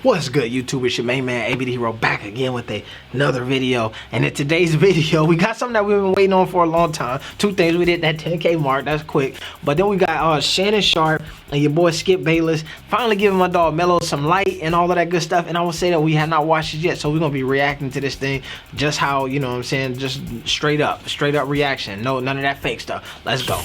What's good, YouTube? It's your main man, AB the Hero, back again with another video. And in today's video, we got something that we've been waiting on for a long time. Two things. We did that 10K mark, that's quick. But then we got Shannon, Sharpe, and your boy Skip Bayless. Finally giving my dog LaMelo some light and all of that good stuff. And I will say that we have not watched it yet, so we're going to be reacting to this thing just how, you know what I'm saying, just straight up reaction. No, none of that fake stuff. Let's go.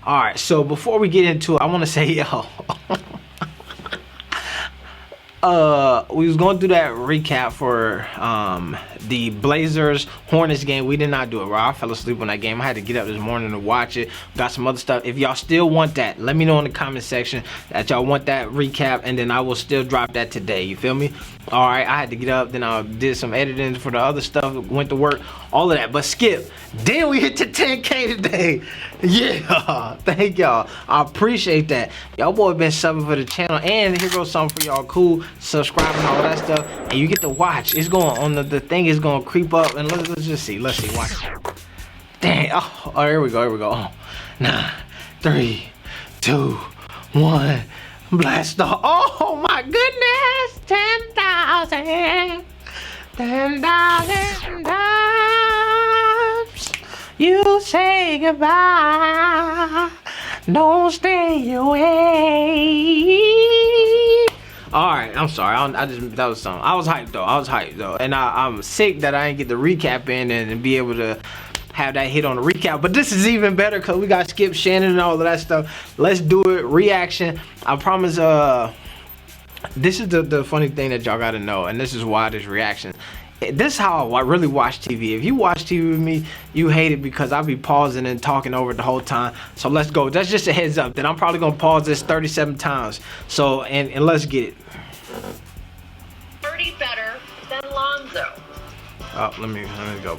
Alright, so before we get into it, I want to say, yo, we was going to do that recap for the Blazers Hornets game. We did not do it, right? I fell asleep on that game. I had to get up this morning to watch it. Got some other stuff. If y'all still want that, let me know in the comment section that y'all want that recap, and then I will still drop that today. You feel me? Alright, I had to get up, then I did some editing for the other stuff, went to work, all of that. But Skip, then we hit to 10K today. Yeah, thank y'all. I appreciate that. Y'all boy been subbing for the channel, and here goes something for y'all cool, subscribing, all that stuff, and you get to watch. It's going on, the thing is going to creep up, and let's just see. Let's see, watch. Dang, oh, here we go, Oh, 9, 3, 2, 1. Blast off. Oh my goodness, 10,000 times you say goodbye, don't stay away. Alright, I'm sorry, that was something. I was hyped though, and I'm sick that I didn't get the recap in and be able to have that hit on the recap. But this is even better because we got Skip, Shannon, and all of that stuff. Let's do it. Reaction. I promise. This is the funny thing that y'all gotta know, and this is why this reaction. This is how I really watch TV. If you watch TV with me, you hate it because I'll be pausing and talking over it the whole time. So let's go. That's just a heads up that I'm probably gonna pause this 37 times. So and let's get it. 30 better than Lonzo. Oh, let me go.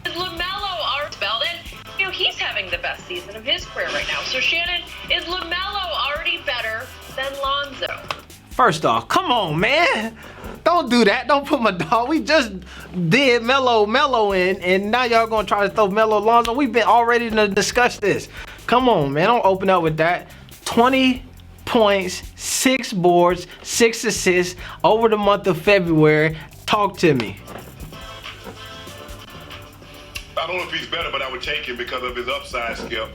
LaMelo are spelled, and you know he's having the best season of his career right now. So Shannon, is LaMelo already better than Lonzo? First off, come on, man. Don't do that. Don't put my dog. We just did Melo in, and now y'all gonna try to throw Melo Lonzo. We've been already to discuss this. Come on, man. Don't open up with that. 20 points, 6 boards, 6 assists over the month of February. Talk to me. I don't know if he's better, but I would take him because of his upside, Skip.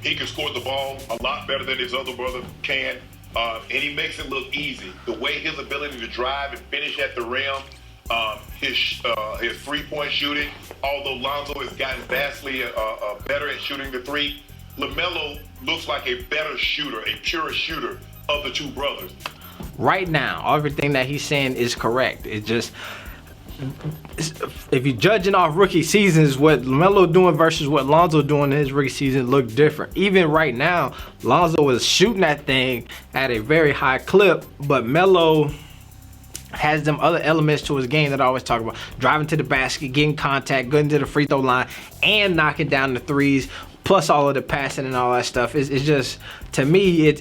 He can score the ball a lot better than his other brother can, and he makes it look easy. The way his ability to drive and finish at the rim, his three-point shooting, although Lonzo has gotten vastly better at shooting the three, LaMelo looks like a better shooter, a pure shooter of the two brothers. Right now, everything that he's saying is correct. It's just, if you're judging off rookie seasons, what LaMelo doing versus what Lonzo doing in his rookie season look different. Even right now, Lonzo is shooting that thing at a very high clip, but Melo has them other elements to his game that I always talk about. Driving to the basket, getting contact, getting to the free throw line, and knocking down the threes, plus all of the passing and all that stuff. It's just, to me,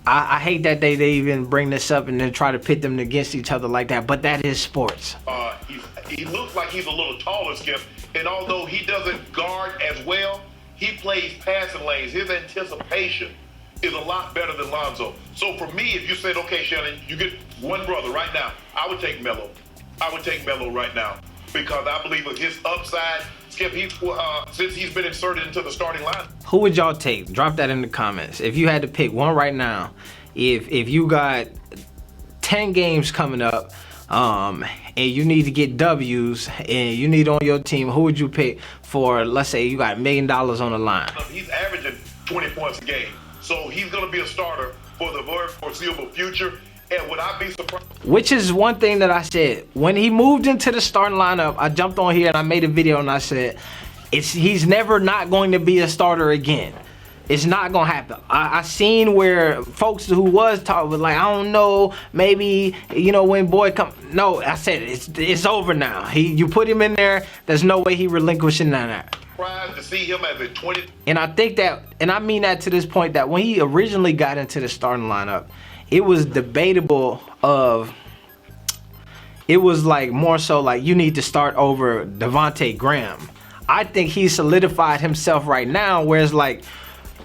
I hate that they even bring this up and then try to pit them against each other like that, but that is sports. He looks like he's a little taller, Skip, and although he doesn't guard as well, he plays passing lanes. His anticipation is a lot better than Lonzo. So for me, if you said, okay, Shannon, you get one brother right now, I would take Melo. I would take Melo right now because I believe with his upside, Skip, since he's been inserted into the starting line. Who would y'all take? Drop that in the comments. If you had to pick one right now, if you got 10 games coming up, and you need to get W's, and you need on your team, who would you pick for, let's say you got $1 million on the line? He's averaging 20 points a game, so he's going to be a starter for the very foreseeable future. And would I be surprised? Which is one thing that I said. When he moved into the starting lineup, I jumped on here and I made a video and I said, he's never not going to be a starter again. It's not going to happen. I seen where folks who was talking, like, I don't know, maybe, you know, when boy come. No, I said, it's over now. You put him in there, there's no way he relinquishing that. To see him as a 20. And I think that, and I mean that to this point, that when he originally got into the starting lineup, it was debatable of, it was like more so like you need to start over Devontae Graham. I think he solidified himself right now, where it's like,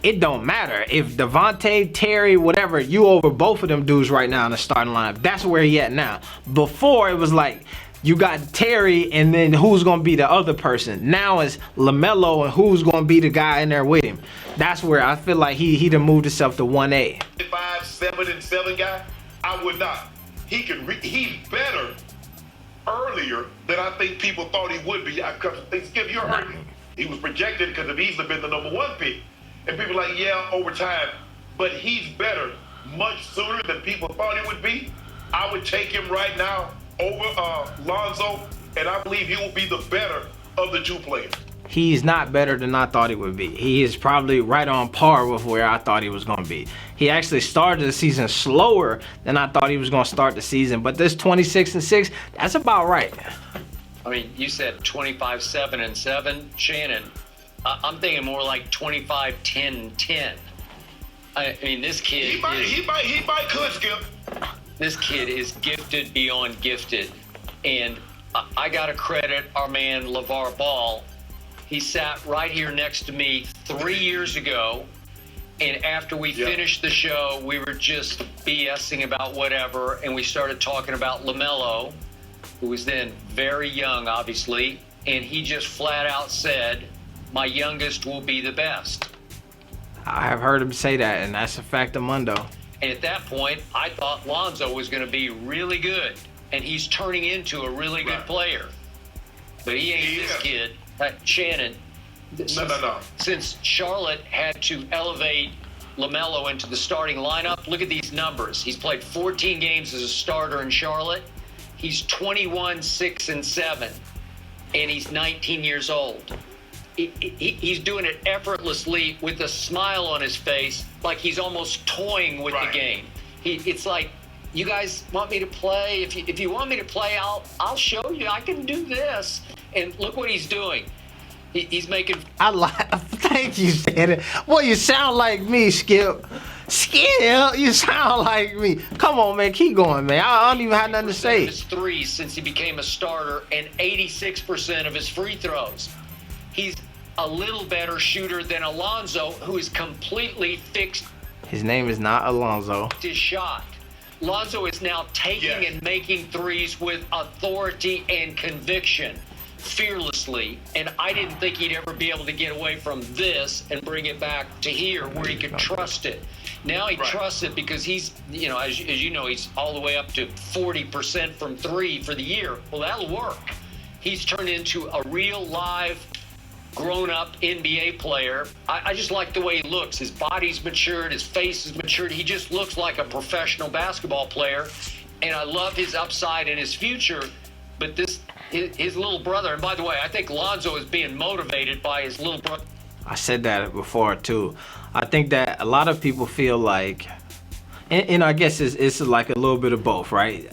it don't matter if Devontae, Terry, whatever, you over both of them dudes right now in the starting lineup. That's where he at now. Before, it was like, you got Terry, and then who's going to be the other person? Now it's LaMelo, and who's going to be the guy in there with him? That's where I feel like he done moved himself to 1A. 5, 7, and 7 guy, I would not. He's better earlier than I think people thought he would be. You're hurting. He was projected because of easily been the number 1 pick. And people are like, yeah, over time. But he's better much sooner than people thought he would be. I would take him right now over Lonzo, and I believe he will be the better of the 2 players. He's not better than I thought he would be. He is probably right on par with where I thought he was going to be. He actually started the season slower than I thought he was going to start the season. But this 26-6, that's about right. I mean, you said 25, 7, and 7. Shannon, I'm thinking more like 25, 10, 10. I mean, this kid He might could, Skip. This kid is gifted beyond gifted. And I got to credit our man LeVar Ball. He sat right here next to me 3 years ago, and after we finished the show, we were just BSing about whatever, and we started talking about LaMelo, who was then very young, obviously, and he just flat out said, my youngest will be the best. I have heard him say that, and that's a factamundo. And at that point, I thought Lonzo was going to be really good, and he's turning into a really good player. But he ain't this kid. Shannon, since Charlotte had to elevate LaMelo into the starting lineup, look at these numbers. He's played 14 games as a starter in Charlotte. He's 21, 6, and 7, and he's 19 years old. He's doing it effortlessly with a smile on his face, like he's almost toying with the game. It's like, you guys want me to play? If you want me to play, I'll show you. I can do this. And look what he's doing. He's making. Thank you, Shannon. Well, you sound like me, Skip. Skip, you sound like me. Come on, man. Keep going, man. I don't even have nothing to say. His threes since he became a starter, and 86% of his free throws. He's a little better shooter than Alonzo, who is completely fixed. His name is not Alonzo. His shot. Lonzo is now taking and making threes with authority and conviction, fearlessly, and I didn't think he'd ever be able to get away from this and bring it back to here where he could trust it. Now he trusts it because he's, as you know, he's all the way up to 40% from 3 for the year. Well, that'll work. He's turned into a real live grown-up NBA player. I just like the way he looks. His body's matured, his face is matured. He just looks like a professional basketball player, and I love his upside and his future. But his little brother, and by the way, I think Lonzo is being motivated by his little brother. I said that before too. I think that a lot of people feel like, and I guess it's like a little bit of both, right?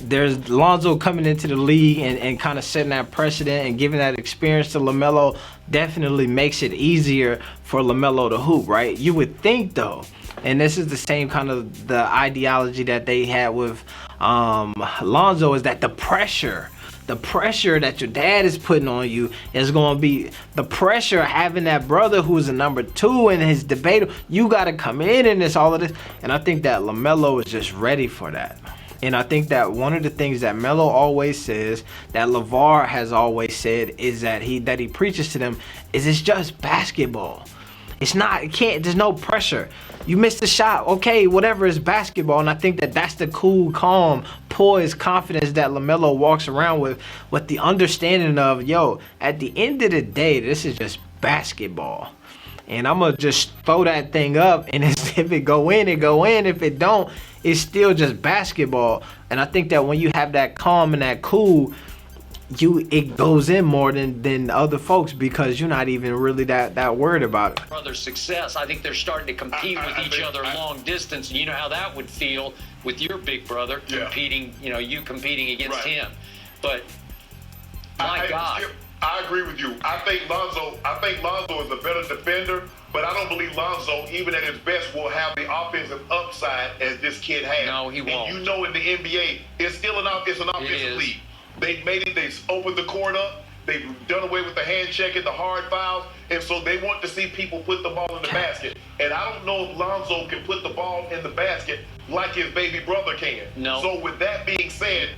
There's Lonzo coming into the league and kind of setting that precedent and giving that experience to LaMelo definitely makes it easier for LaMelo to hoop, right? You would think though, and this is the same kind of the ideology that they had with Lonzo, is that the pressure that your dad is putting on you is going to be the pressure of having that brother who's a number 2 in his debate. You got to come in and this, all of this. And I think that LaMelo is just ready for that. And I think that one of the things that Melo always says, that LeVar has always said, is that he preaches to them, is it's just basketball. It's not, there's no pressure. You missed the shot, okay, whatever, is basketball. And I think that that's the cool, calm, poised confidence that LaMelo walks around with the understanding of, yo, at the end of the day, this is just basketball. And I'm going to just throw that thing up, and if it go in, it go in. If it don't, it's still just basketball. And I think that when you have that calm and that cool, it goes in more than other folks because you're not even really that worried about it. Brother success. I think they're starting to compete with each other long distance, and you know how that would feel with your big brother competing. You competing against him. But my God. I agree with you. I think Lonzo is a better defender, but I don't believe Lonzo, even at his best, will have the offensive upside as this kid has. No, he won't. And in the NBA, it's still an offensive league. They opened the court up. They've done away with the hand checking, the hard fouls, and so they want to see people put the ball in the basket. And I don't know if Lonzo can put the ball in the basket like his baby brother can. No. So with that being said,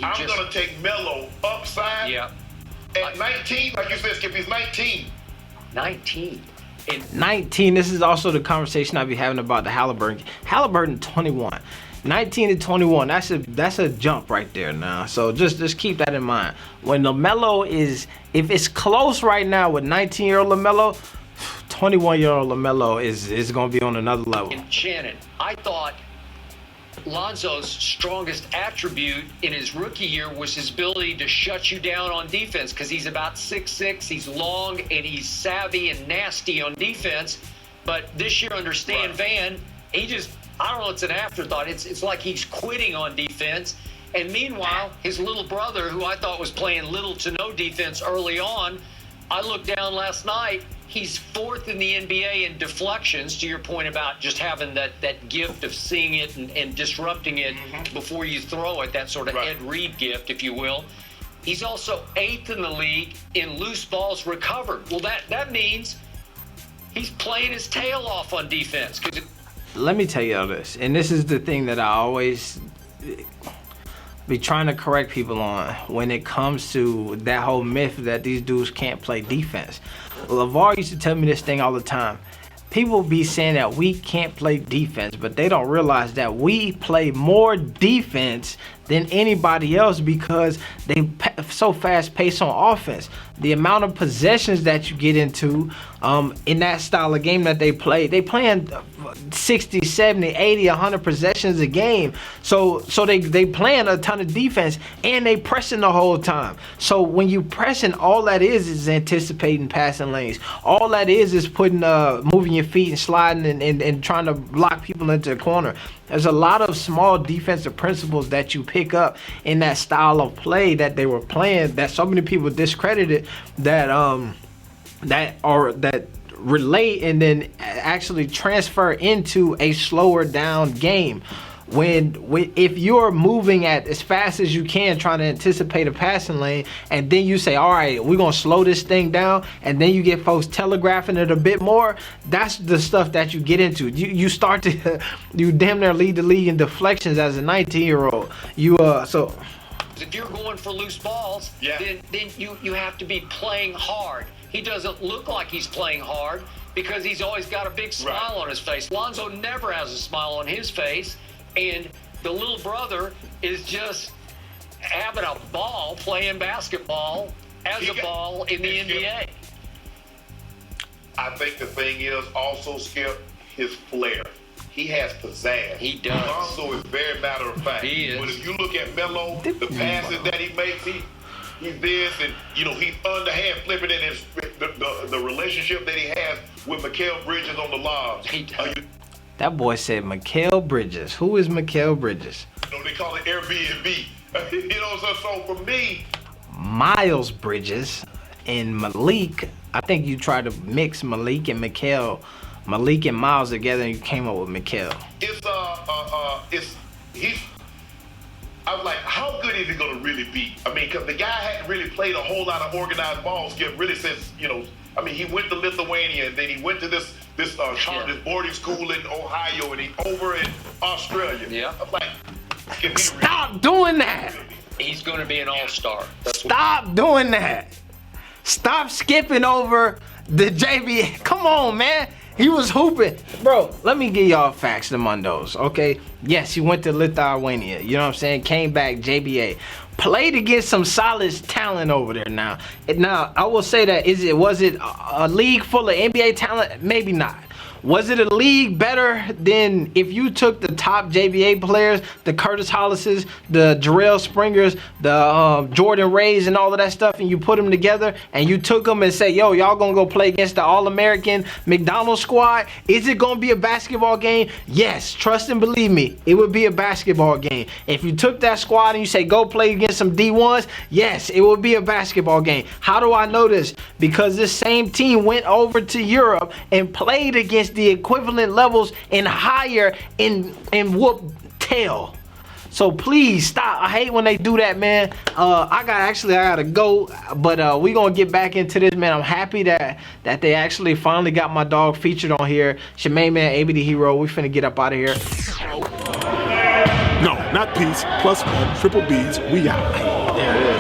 I'm going to take Melo upside at 19, like you said, Skip, he's 19. 19. 19. This is also the conversation I'll be having about the Halliburton. Halliburton 21. 19 to 21. That's a jump right there now. So just keep that in mind. When LaMelo is, if it's close right now with 19-year-old LaMelo, 21-year-old LaMelo is going to be on another level. And Shannon, I thought Lonzo's strongest attribute in his rookie year was his ability to shut you down on defense, because he's about 6'6", he's long, and he's savvy and nasty on defense. But this year under Stan Van, he just, I don't know, it's an afterthought. It's like he's quitting on defense. And meanwhile, his little brother, who I thought was playing little to no defense early on, I looked down last night, he's fourth in the NBA in deflections, to your point about just having that gift of seeing it and disrupting it before you throw it, that sort of Ed Reed gift, if you will. He's also eighth in the league in loose balls recovered. Well, that means he's playing his tail off on defense. Let me tell you all this, and this is the thing that I always be trying to correct people on when it comes to that whole myth that these dudes can't play defense. LeVar used to tell me this thing all the time. People be saying that we can't play defense, but they don't realize that we play more defense than anybody else because they so fast paced on offense. The amount of possessions that you get into in that style of game that they playing 60, 70, 80, 100 possessions a game. So they playing a ton of defense and they pressing the whole time. So when you pressing, all that is anticipating passing lanes. All that is putting moving your feet and sliding and trying to block people into the corner. There's a lot of small defensive principles that you pick up in that style of play that they were playing that so many people discredited that relate and then actually transfer into a slower down game. If you're moving at as fast as you can trying to anticipate a passing lane, and then you say, all right, we're going to slow this thing down, and then you get folks telegraphing it a bit more, that's the stuff that you get into. You start to, you damn near lead the league in deflections as a 19-year-old. So if you're going for loose balls, then you have to be playing hard. He doesn't look like he's playing hard because he's always got a big smile on his face. Lonzo never has a smile on his face. And the little brother is just having a ball playing basketball as a ball in the NBA. I think the thing is also, Skip, his flair. He has pizzazz. He does. Lonzo is very matter of fact. He is. But if you look at Melo, the passes that he makes, he's this, and he's underhand flipping it. The relationship that he has with Mikal Bridges on the lobs. He does. That boy said Mikal Bridges. Who is Mikal Bridges? They call it Airbnb. So for me, Miles Bridges and Malik. I think you tried to mix Malik and Mikal, Malik and Miles together, and you came up with Mikal. I was like, how good is he going to really be? I mean, because the guy hadn't really played a whole lot of organized ball, Skip, really since, he went to Lithuania, and then he went to this Chargers boarding school in Ohio, and he over in Australia. Yeah. I'm like, stop doing that. He's going to be an all-star. Stop doing that. Stop skipping over the JB. Come on, man. He was hooping. Bro, let me give y'all facts, the Mundos, okay? Yes, he went to Lithuania. You know what I'm saying? Came back, JBA. Played against some solid talent over there now. Now, I will say that, was it a league full of NBA talent? Maybe not. Was it a league better than if you took the top JBA players, the Curtis Hollises, the Jarrell Springers, the Jordan Rays and all of that stuff, and you put them together and you took them and say, yo, y'all gonna go play against the All-American McDonald's squad? Is it gonna be a basketball game? Yes, trust and believe me, it would be a basketball game. If you took that squad and you say, go play against some D1s, yes, it would be a basketball game. How do I know this? Because this same team went over to Europe and played against the equivalent levels and higher in whoop tail. So please stop. I hate when they do that, man. I gotta go, but we gonna get back into this, man. I'm happy that they actually finally got my dog featured on here. It's your main man, AB the Hero. We finna get up out of here. No, not peace. +1 triple B's. We out. There it is.